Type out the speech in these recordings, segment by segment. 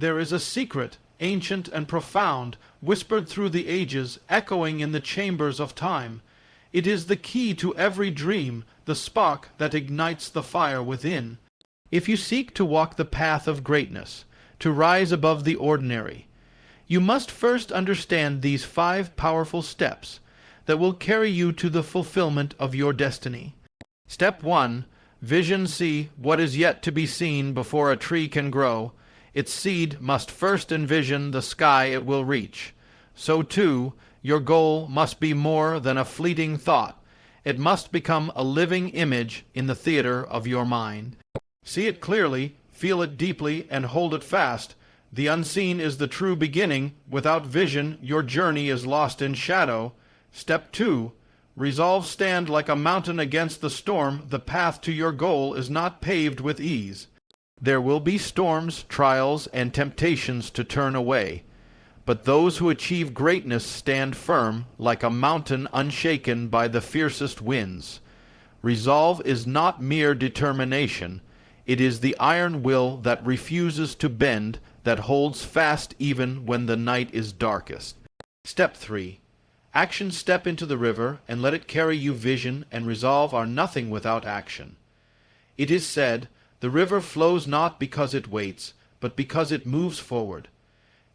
There is a secret, ancient and profound, whispered through the ages, echoing in the chambers of time. It is the key to every dream, the spark that ignites the fire within. If you seek to walk the path of greatness, to rise above the ordinary, you must first understand these 5 powerful steps that will carry you to the fulfillment of your destiny. Step 1. Vision. See what is yet to be seen before a tree can grow. Its seed must first envision the sky it will reach. So too, your goal must be more than a fleeting thought. It must become a living image in the theater of your mind. See it clearly, feel it deeply, and hold it fast. The unseen is the true beginning. Without vision, your journey is lost in shadow. Step 2. Resolve. Stand like a mountain against the storm. The path to your goal is not paved with ease. There will be storms, trials, and temptations to turn away. But those who achieve greatness stand firm, like a mountain unshaken by the fiercest winds. Resolve is not mere determination. It is the iron will that refuses to bend, that holds fast even when the night is darkest. Step 3. Action. Step into the river, and let it carry you. Vision and resolve are nothing without action. It is said, the river flows not because it waits, but because it moves forward.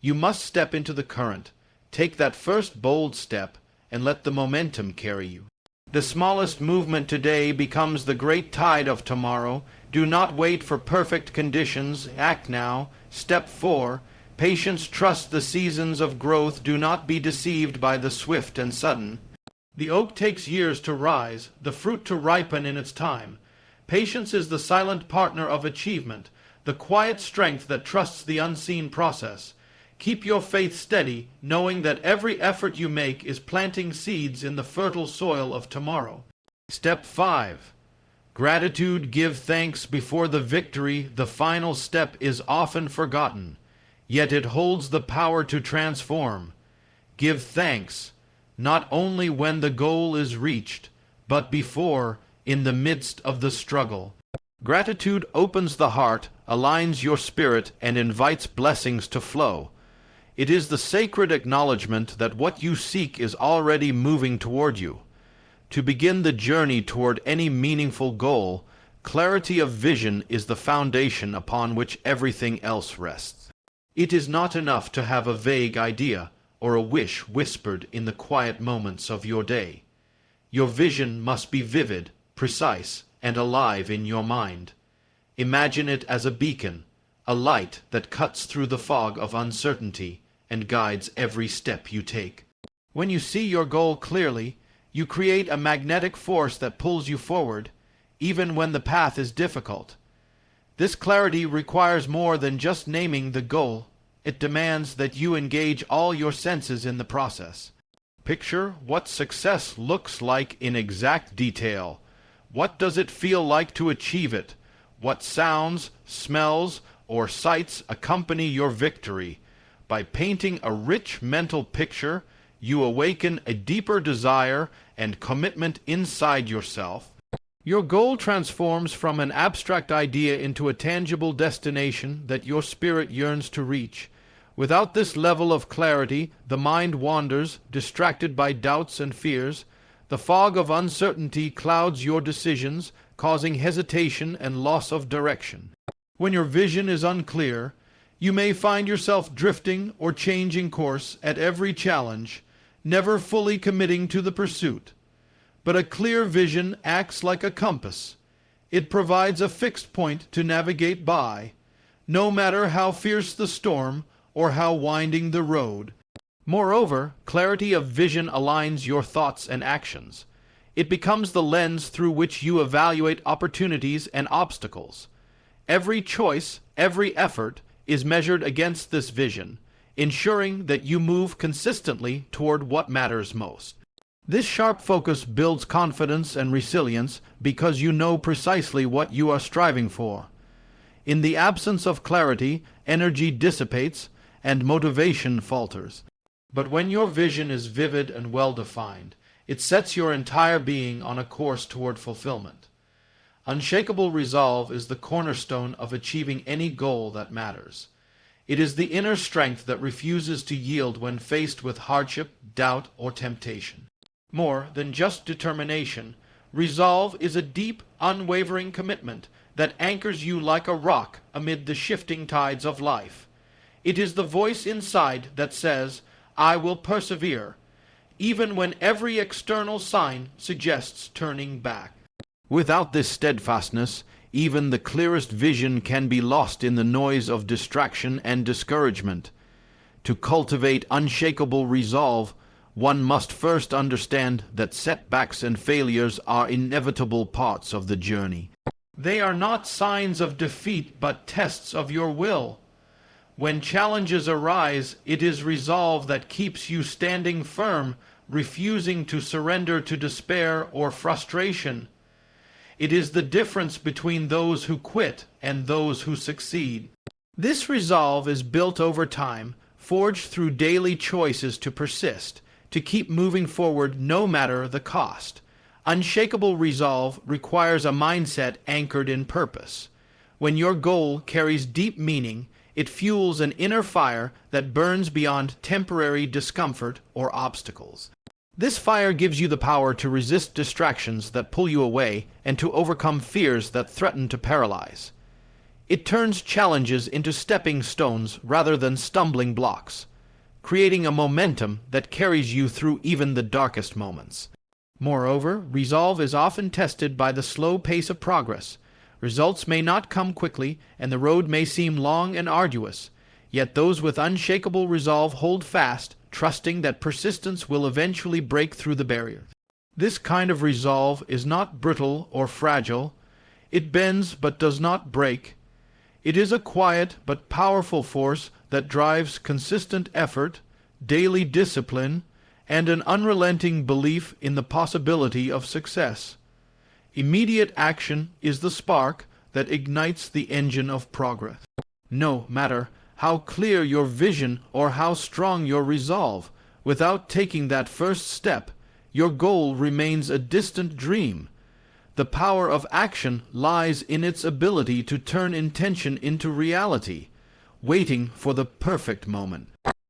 You must step into the current. Take that first bold step, and let the momentum carry you. The smallest movement today becomes the great tide of tomorrow. Do not wait for perfect conditions. Act now. Step 4. Patience. Trust the seasons of growth. Do not be deceived by the swift and sudden. The oak takes years to rise, the fruit to ripen in its time. Patience is the silent partner of achievement, the quiet strength that trusts the unseen process. Keep your faith steady, knowing that every effort you make is planting seeds in the fertile soil of tomorrow. Step 5. Gratitude. Give thanks before the victory. The final step is often forgotten, yet it holds the power to transform. Give thanks, not only when the goal is reached, but before, in the midst of the struggle. Gratitude opens the heart, aligns your spirit, and invites blessings to flow. It is the sacred acknowledgement that what you seek is already moving toward you. To begin the journey toward any meaningful goal, clarity of vision is the foundation upon which everything else rests. It is not enough to have a vague idea or a wish whispered in the quiet moments of your day. Your vision must be vivid, precise, and alive in your mind. Imagine it as a beacon, a light that cuts through the fog of uncertainty and guides every step you take. When you see your goal clearly, you create a magnetic force that pulls you forward, even when the path is difficult. This clarity requires more than just naming the goal. It demands that you engage all your senses in the process. Picture what success looks like in exact detail. What does it feel like to achieve it? What sounds, smells, or sights accompany your victory? By painting a rich mental picture, you awaken a deeper desire and commitment inside yourself. Your goal transforms from an abstract idea into a tangible destination that your spirit yearns to reach. Without this level of clarity, the mind wanders, distracted by doubts and fears. The fog of uncertainty clouds your decisions, causing hesitation and loss of direction. When your vision is unclear, you may find yourself drifting or changing course at every challenge, never fully committing to the pursuit. But a clear vision acts like a compass. It provides a fixed point to navigate by, no matter how fierce the storm or how winding the road. Moreover, clarity of vision aligns your thoughts and actions. It becomes the lens through which you evaluate opportunities and obstacles. Every choice, every effort, is measured against this vision, ensuring that you move consistently toward what matters most. This sharp focus builds confidence and resilience because you know precisely what you are striving for. In the absence of clarity, energy dissipates and motivation falters. But when your vision is vivid and well-defined, it sets your entire being on a course toward fulfillment. Unshakable resolve is the cornerstone of achieving any goal that matters. It is the inner strength that refuses to yield when faced with hardship, doubt, or temptation. More than just determination, resolve is a deep, unwavering commitment that anchors you like a rock amid the shifting tides of life. It is the voice inside that says, "I will persevere," even when every external sign suggests turning back. Without this steadfastness, even the clearest vision can be lost in the noise of distraction and discouragement. To cultivate unshakable resolve, one must first understand that setbacks and failures are inevitable parts of the journey. They are not signs of defeat, but tests of your will. When challenges arise, it is resolve that keeps you standing firm, refusing to surrender to despair or frustration. It is the difference between those who quit and those who succeed. This resolve is built over time, forged through daily choices to persist, to keep moving forward no matter the cost. Unshakable resolve requires a mindset anchored in purpose. When your goal carries deep meaning, it fuels an inner fire that burns beyond temporary discomfort or obstacles. This fire gives you the power to resist distractions that pull you away and to overcome fears that threaten to paralyze. It turns challenges into stepping stones rather than stumbling blocks, creating a momentum that carries you through even the darkest moments. Moreover, resolve is often tested by the slow pace of progress. Results may not come quickly, and the road may seem long and arduous, yet those with unshakable resolve hold fast, trusting that persistence will eventually break through the barrier. This kind of resolve is not brittle or fragile. It bends but does not break. It is a quiet but powerful force that drives consistent effort, daily discipline, and an unrelenting belief in the possibility of success. Immediate action is the spark that ignites the engine of progress. No matter how clear your vision or how strong your resolve, without taking that first step, your goal remains a distant dream. The power of action lies in its ability to turn intention into reality. Waiting for the perfect moment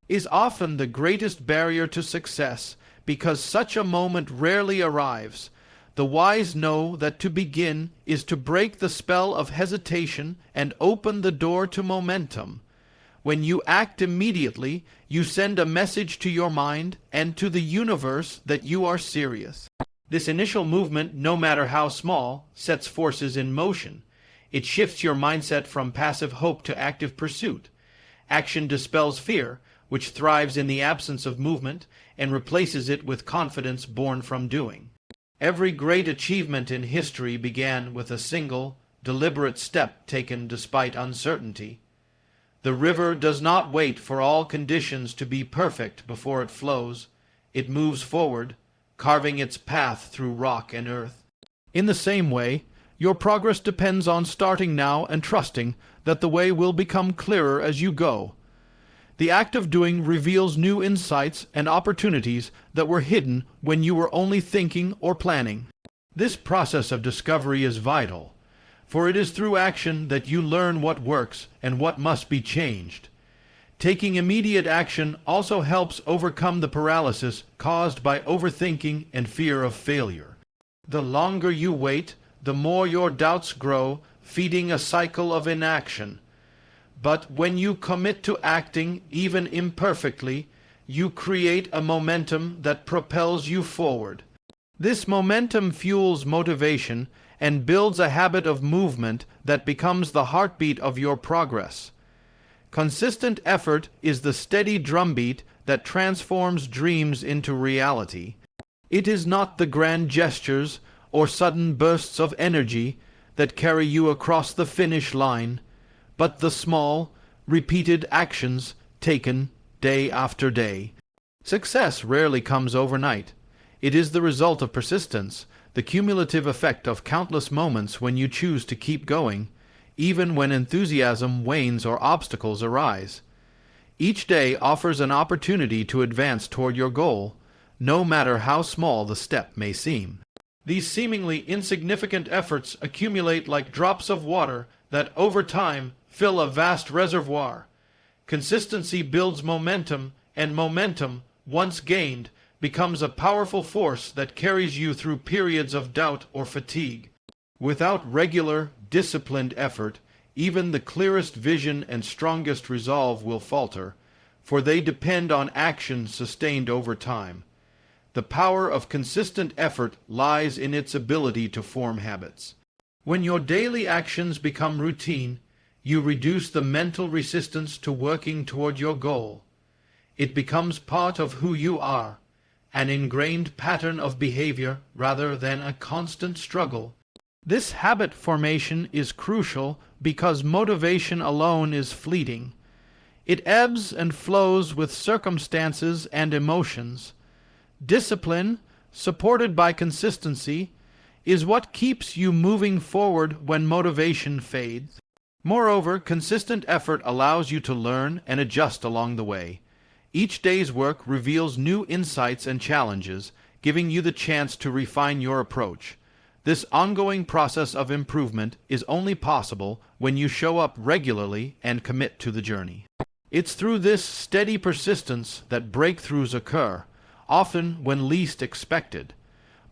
is often the greatest barrier to success, because such a moment rarely arrives. The wise know that to begin is to break the spell of hesitation and open the door to momentum. When you act immediately, you send a message to your mind and to the universe that you are serious. This initial movement, no matter how small, sets forces in motion. It shifts your mindset from passive hope to active pursuit. Action dispels fear, which thrives in the absence of movement, and replaces it with confidence born from doing. Every great achievement in history began with a single, deliberate step taken despite uncertainty. The river does not wait for all conditions to be perfect before it flows. It moves forward, carving its path through rock and earth. In the same way, your progress depends on starting now and trusting that the way will become clearer as you go. The act of doing reveals new insights and opportunities that were hidden when you were only thinking or planning. This process of discovery is vital, for it is through action that you learn what works and what must be changed. Taking immediate action also helps overcome the paralysis caused by overthinking and fear of failure. The longer you wait, the more your doubts grow, feeding a cycle of inaction. But when you commit to acting, even imperfectly, you create a momentum that propels you forward. This momentum fuels motivation and builds a habit of movement that becomes the heartbeat of your progress. Consistent effort is the steady drumbeat that transforms dreams into reality. It is not the grand gestures or sudden bursts of energy that carry you across the finish line, but the small, repeated actions taken day after day. Success rarely comes overnight. It is the result of persistence, the cumulative effect of countless moments when you choose to keep going, even when enthusiasm wanes or obstacles arise. Each day offers an opportunity to advance toward your goal, no matter how small the step may seem. These seemingly insignificant efforts accumulate like drops of water that over time fill a vast reservoir. Consistency builds momentum, and momentum, once gained, becomes a powerful force that carries you through periods of doubt or fatigue. Without regular, disciplined effort, even the clearest vision and strongest resolve will falter, for they depend on action sustained over time. The power of consistent effort lies in its ability to form habits. When your daily actions become routine, you reduce the mental resistance to working toward your goal. It becomes part of who you are, an ingrained pattern of behavior rather than a constant struggle. This habit formation is crucial because motivation alone is fleeting. It ebbs and flows with circumstances and emotions. Discipline, supported by consistency, is what keeps you moving forward when motivation fades. Moreover, consistent effort allows you to learn and adjust along the way. Each day's work reveals new insights and challenges, giving you the chance to refine your approach. This ongoing process of improvement is only possible when you show up regularly and commit to the journey. It's through this steady persistence that breakthroughs occur, often when least expected.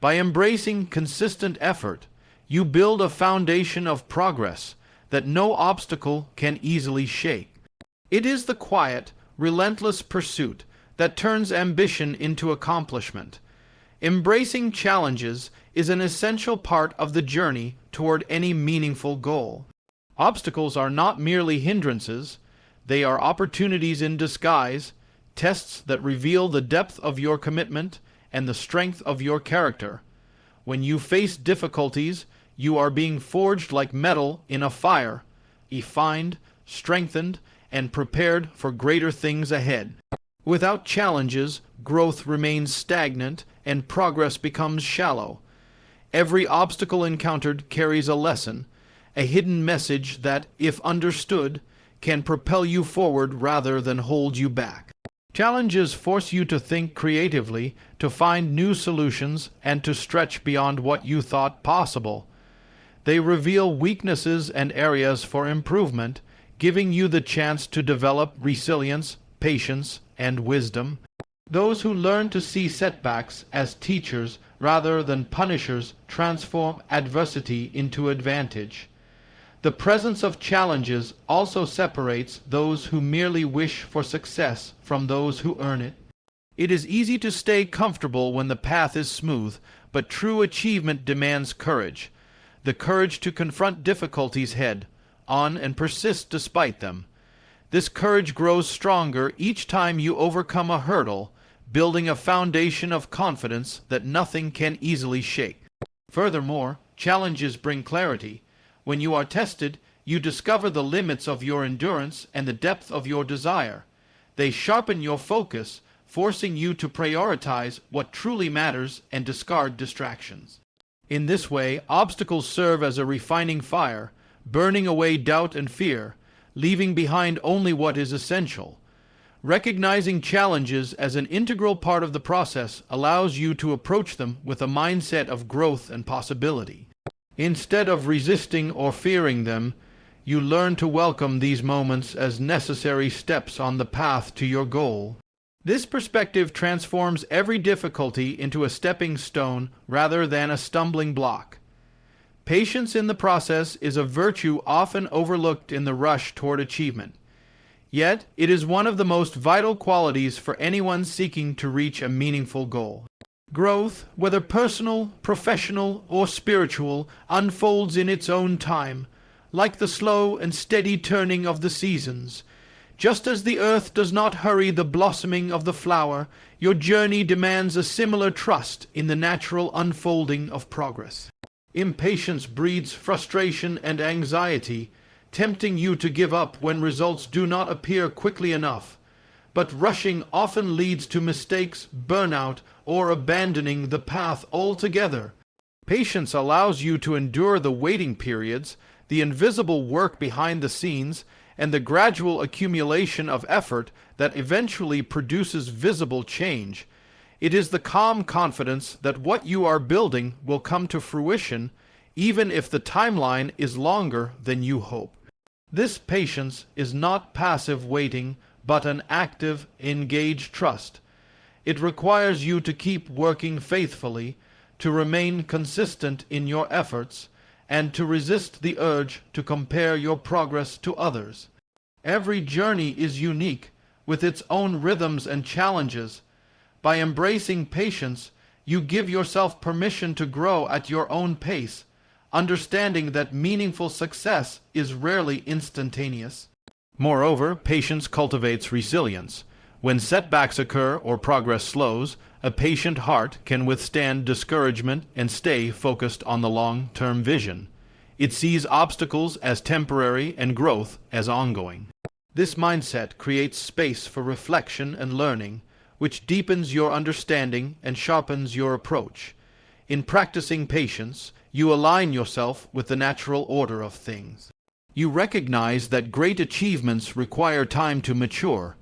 By embracing consistent effort, you build a foundation of progress that no obstacle can easily shake. It is the quiet, relentless pursuit that turns ambition into accomplishment. Embracing challenges is an essential part of the journey toward any meaningful goal. Obstacles are not merely hindrances, they are opportunities in disguise, tests that reveal the depth of your commitment and the strength of your character. When you face difficulties, you are being forged like metal in a fire, refined, strengthened, and prepared for greater things ahead. Without challenges, growth remains stagnant and progress becomes shallow. Every obstacle encountered carries a lesson, a hidden message that, if understood, can propel you forward rather than hold you back. Challenges force you to think creatively, to find new solutions, and to stretch beyond what you thought possible. They reveal weaknesses and areas for improvement, giving you the chance to develop resilience, patience, and wisdom. Those who learn to see setbacks as teachers rather than punishers transform adversity into advantage. The presence of challenges also separates those who merely wish for success from those who earn it. It is easy to stay comfortable when the path is smooth, but true achievement demands courage. The courage to confront difficulties head on and persist despite them. This courage grows stronger each time you overcome a hurdle, building a foundation of confidence that nothing can easily shake. Furthermore, challenges bring clarity. When you are tested, you discover the limits of your endurance and the depth of your desire. They sharpen your focus, forcing you to prioritize what truly matters and discard distractions. In this way, obstacles serve as a refining fire, burning away doubt and fear, leaving behind only what is essential. Recognizing challenges as an integral part of the process allows you to approach them with a mindset of growth and possibility. Instead of resisting or fearing them, you learn to welcome these moments as necessary steps on the path to your goal. This perspective transforms every difficulty into a stepping stone rather than a stumbling block. Patience in the process is a virtue often overlooked in the rush toward achievement. Yet, it is one of the most vital qualities for anyone seeking to reach a meaningful goal. Growth, whether personal, professional, or spiritual, unfolds in its own time, like the slow and steady turning of the seasons. Just as the earth does not hurry the blossoming of the flower, your journey demands a similar trust in the natural unfolding of progress. Impatience breeds frustration and anxiety, tempting you to give up when results do not appear quickly enough. But rushing often leads to mistakes, burnout, or abandoning the path altogether. Patience allows you to endure the waiting periods, the invisible work behind the scenes, and the gradual accumulation of effort that eventually produces visible change. It is the calm confidence that what you are building will come to fruition, even if the timeline is longer than you hope. This patience is not passive waiting, but an active, engaged trust. It requires you to keep working faithfully, to remain consistent in your efforts, and to resist the urge to compare your progress to others. Every journey is unique, with its own rhythms and challenges. By embracing patience, you give yourself permission to grow at your own pace, understanding that meaningful success is rarely instantaneous. Moreover, patience cultivates resilience. When setbacks occur or progress slows, a patient heart can withstand discouragement and stay focused on the long-term vision. It sees obstacles as temporary and growth as ongoing. This mindset creates space for reflection and learning, which deepens your understanding and sharpens your approach. In practicing patience, you align yourself with the natural order of things. You recognize that great achievements require time to mature,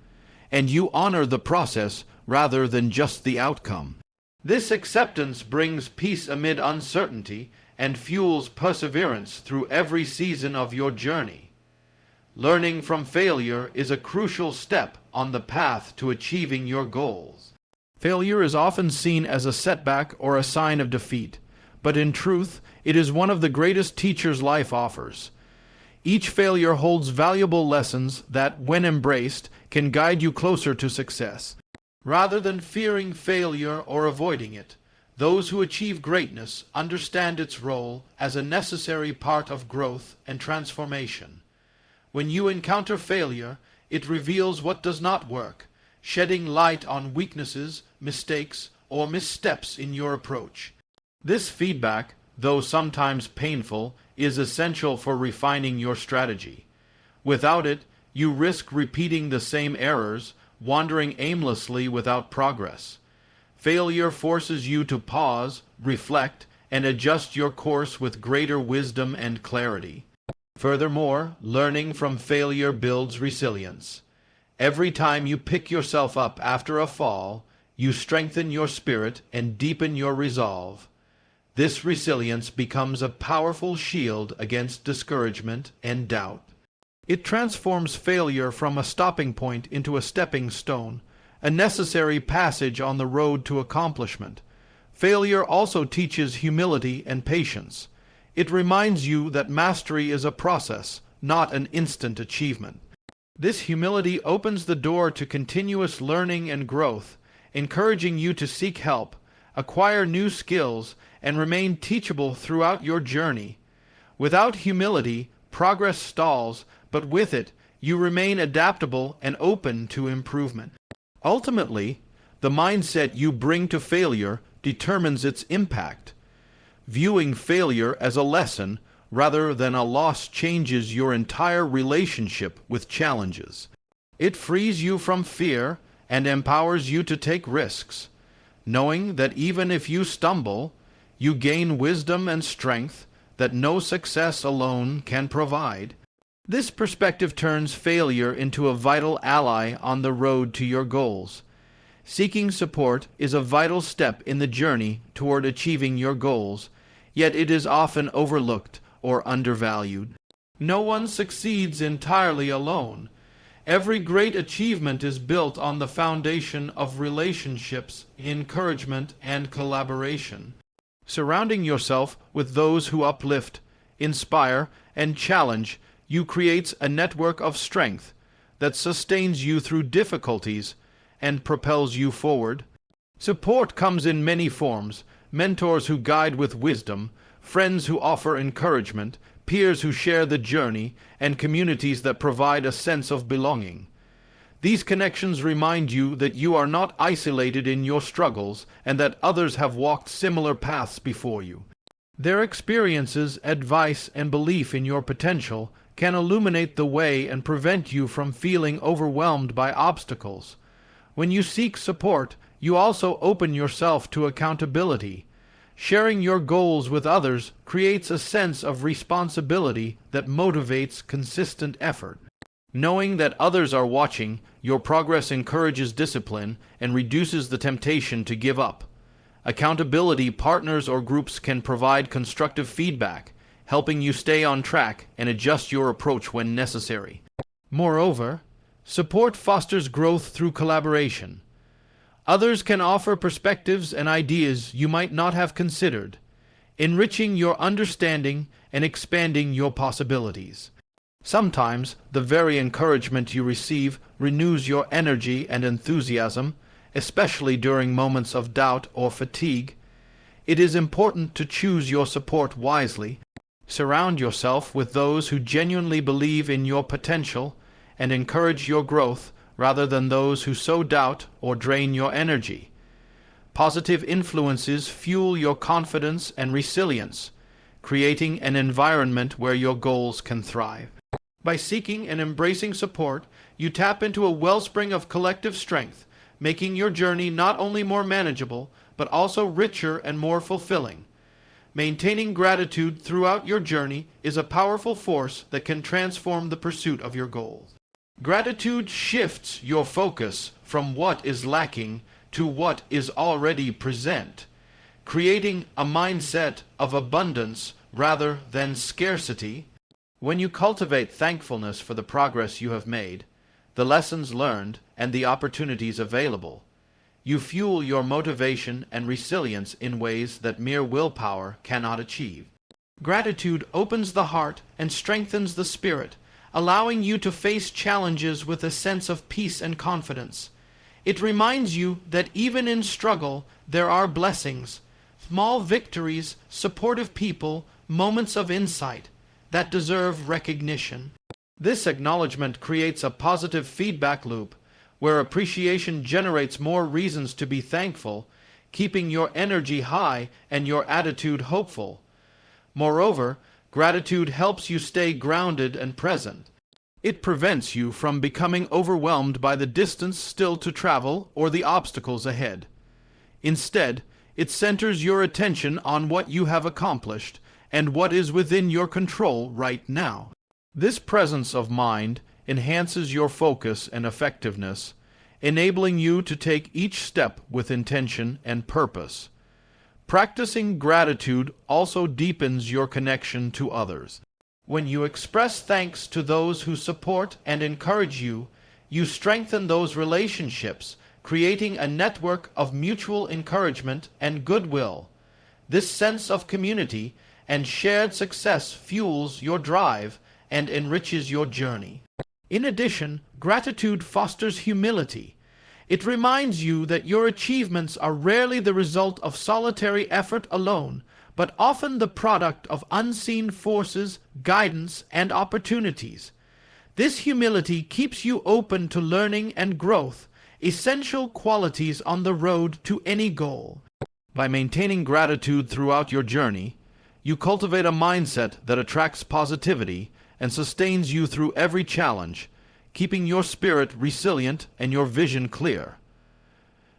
and you honor the process rather than just the outcome. This acceptance brings peace amid uncertainty and fuels perseverance through every season of your journey. Learning from failure is a crucial step on the path to achieving your goals. Failure is often seen as a setback or a sign of defeat, but in truth, it is one of the greatest teachers life offers. Each failure holds valuable lessons that, when embraced, can guide you closer to success. Rather than fearing failure or avoiding it, those who achieve greatness understand its role as a necessary part of growth and transformation. When you encounter failure, it reveals what does not work, shedding light on weaknesses, mistakes, or missteps in your approach. This feedback, though sometimes painful, is essential for refining your strategy. Without it, you risk repeating the same errors, wandering aimlessly without progress. Failure forces you to pause, reflect, and adjust your course with greater wisdom and clarity. Furthermore, learning from failure builds resilience. Every time you pick yourself up after a fall, you strengthen your spirit and deepen your resolve. This resilience becomes a powerful shield against discouragement and doubt. It transforms failure from a stopping point into a stepping stone, a necessary passage on the road to accomplishment. Failure also teaches humility and patience. It reminds you that mastery is a process, not an instant achievement. This humility opens the door to continuous learning and growth, encouraging you to seek help, acquire new skills, and remain teachable throughout your journey. Without humility, progress stalls, but with it, you remain adaptable and open to improvement. Ultimately, the mindset you bring to failure determines its impact. Viewing failure as a lesson rather than a loss changes your entire relationship with challenges. It frees you from fear and empowers you to take risks, knowing that even if you stumble, you gain wisdom and strength that no success alone can provide. This perspective turns failure into a vital ally on the road to your goals. Seeking support is a vital step in the journey toward achieving your goals, yet it is often overlooked or undervalued. No one succeeds entirely alone. Every great achievement is built on the foundation of relationships, encouragement, and collaboration. Surrounding yourself with those who uplift, inspire, and challenge you creates a network of strength that sustains you through difficulties and propels you forward. Support comes in many forms: mentors who guide with wisdom, friends who offer encouragement, peers who share the journey, and communities that provide a sense of belonging. These connections remind you that you are not isolated in your struggles and that others have walked similar paths before you. Their experiences, advice, and belief in your potential can illuminate the way and prevent you from feeling overwhelmed by obstacles. When you seek support, you also open yourself to accountability. Sharing your goals with others creates a sense of responsibility that motivates consistent effort. Knowing that others are watching, your progress encourages discipline and reduces the temptation to give up. Accountability partners or groups can provide constructive feedback, helping you stay on track and adjust your approach when necessary. Moreover, support fosters growth through collaboration. Others can offer perspectives and ideas you might not have considered, enriching your understanding and expanding your possibilities. Sometimes the very encouragement you receive renews your energy and enthusiasm, especially during moments of doubt or fatigue. It is important to choose your support wisely. Surround yourself with those who genuinely believe in your potential and encourage your growth rather than those who sow doubt or drain your energy. Positive influences fuel your confidence and resilience, creating an environment where your goals can thrive. By seeking and embracing support, you tap into a wellspring of collective strength, making your journey not only more manageable, but also richer and more fulfilling. Maintaining gratitude throughout your journey is a powerful force that can transform the pursuit of your goals. Gratitude shifts your focus from what is lacking to what is already present, creating a mindset of abundance rather than scarcity. When you cultivate thankfulness for the progress you have made, the lessons learned, and the opportunities available, you fuel your motivation and resilience in ways that mere willpower cannot achieve. Gratitude opens the heart and strengthens the spirit, allowing you to face challenges with a sense of peace and confidence. It reminds you that even in struggle there are blessings, small victories, supportive people, moments of insight that deserve recognition. This acknowledgement creates a positive feedback loop where appreciation generates more reasons to be thankful, keeping your energy high and your attitude hopeful. Moreover, gratitude helps you stay grounded and present. It prevents you from becoming overwhelmed by the distance still to travel or the obstacles ahead. Instead, it centers your attention on what you have accomplished and what is within your control right now. This presence of mind enhances your focus and effectiveness, enabling you to take each step with intention and purpose. Practicing gratitude also deepens your connection to others. When you express thanks to those who support and encourage you, you strengthen those relationships, creating a network of mutual encouragement and goodwill. This sense of community and shared success fuels your drive and enriches your journey. In addition, gratitude fosters humility. It reminds you that your achievements are rarely the result of solitary effort alone, but often the product of unseen forces, guidance, and opportunities. This humility keeps you open to learning and growth, essential qualities on the road to any goal. By maintaining gratitude throughout your journey, you cultivate a mindset that attracts positivity and sustains you through every challenge, keeping your spirit resilient and your vision clear.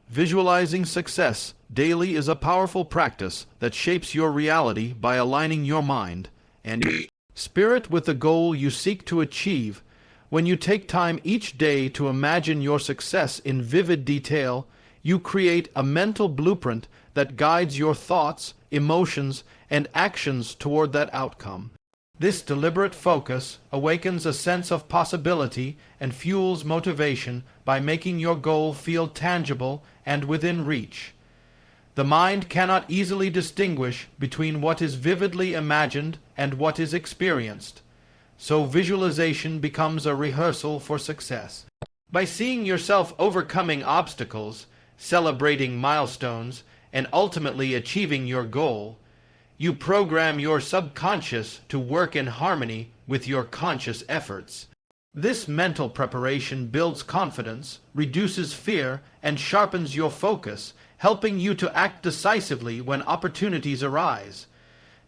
Visualizing success daily is a powerful practice that shapes your reality by aligning your mind and spirit with the goal you seek to achieve. When you take time each day to imagine your success in vivid detail, you create a mental blueprint that guides your thoughts, emotions, and actions toward that outcome. This deliberate focus awakens a sense of possibility and fuels motivation by making your goal feel tangible and within reach. The mind cannot easily distinguish between what is vividly imagined and what is experienced, so visualization becomes a rehearsal for success. By seeing yourself overcoming obstacles, celebrating milestones, and ultimately achieving your goal, you program your subconscious to work in harmony with your conscious efforts. This mental preparation builds confidence, reduces fear, and sharpens your focus, helping you to act decisively when opportunities arise.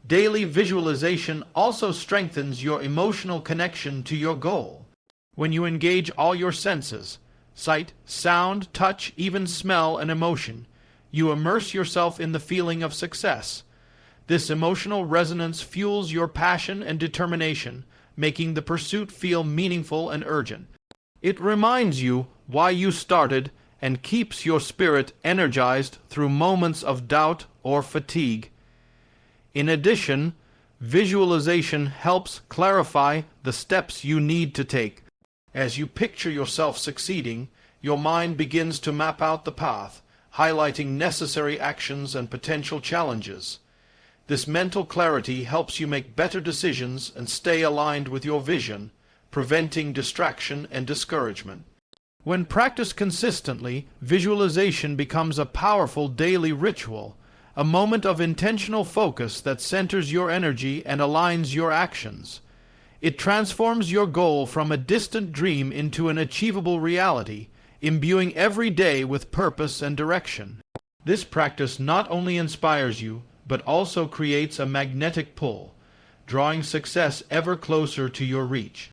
Daily visualization also strengthens your emotional connection to your goal. When you engage all your senses, sight, sound, touch, even smell and emotion, you immerse yourself in the feeling of success. This emotional resonance fuels your passion and determination, making the pursuit feel meaningful and urgent. It reminds you why you started and keeps your spirit energized through moments of doubt or fatigue. In addition, Visualization helps clarify the steps you need to take. As you picture yourself succeeding, your mind begins to map out the path, highlighting necessary actions and potential challenges. This mental clarity helps you make better decisions and stay aligned with your vision, preventing distraction and discouragement. When practiced consistently, visualization becomes a powerful daily ritual, a moment of intentional focus that centers your energy and aligns your actions. It transforms your goal from a distant dream into an achievable reality, imbuing every day with purpose and direction. This practice not only inspires you, but also creates a magnetic pull, drawing success ever closer to your reach.